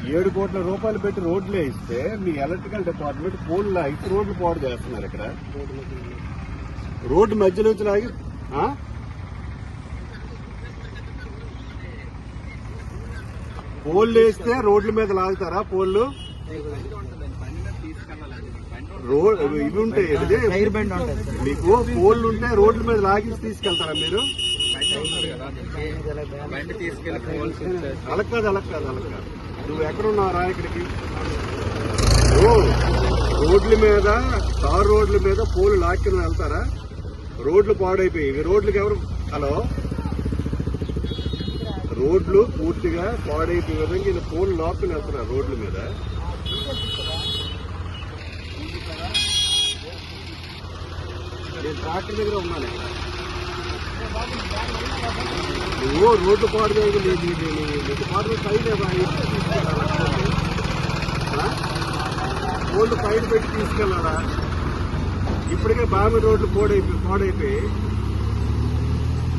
7 కోట్ల రూపాయలు పెట్టి రోడ్లు వేయిస్తే మీ ఎలక్ట్రికల్ డిపార్ట్మెంట్ పోల్ లాగి రోడ్లు పాడు చేస్తున్నారు. ఇక్కడ రోడ్డు మధ్యలో నుంచి లాగి పోల్ వేస్తే రోడ్ల మీద లాగుతారా? పోల్లు ఇవి ఉంటాయి, మీకు పోల్లు ఉంటే రోడ్ల మీద లాగి తీసుకెళ్తారా మీరు? అలా కాదు. నువ్వు ఎక్కడున్నారా? ఇక్కడికి రోడ్ల మీద, తారు రోడ్ల మీద పోలు లాక్కుని వెళ్తారా? రోడ్లు పాడైపోయి ఇవి రోడ్లకి ఎవరు? హలో, రోడ్లు పూర్తిగా పాడైపోయే విధంగా ఇలా పోలు లాక్కుని వెళ్తున్నారు రోడ్ల మీద. నేను ట్రాక్టర్ దగ్గర ఉన్నాను. నువ్వు రోడ్డు పాడు డిపార్ట్మెంట్ రోడ్డు పైన పెట్టి తీసుకెళ్ళాలా? ఇప్పటికే బాగా రోడ్లు పాడైపోయి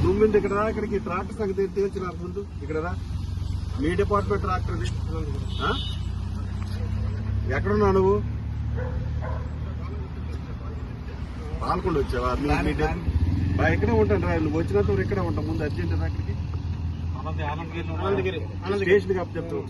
నువ్వు మీద ఇక్కడ రా. ఇక్కడికి ట్రాక్టర్ సంగతి తేల్చి నాకు ముందు ఇక్కడ రా. మీ డిపార్ట్మెంట్ ట్రాక్టర్ ఎక్కడున్నావు నువ్వు? పాల్కొండ వచ్చావా? ఇక్కడే ఉంటాను రా. నువ్వు వచ్చినంత ఇక్కడే ఉంటాం. ముందు అర్జెంట్ రా. ఇక్కడికి స్టేషన్ కప్ చెప్తావు.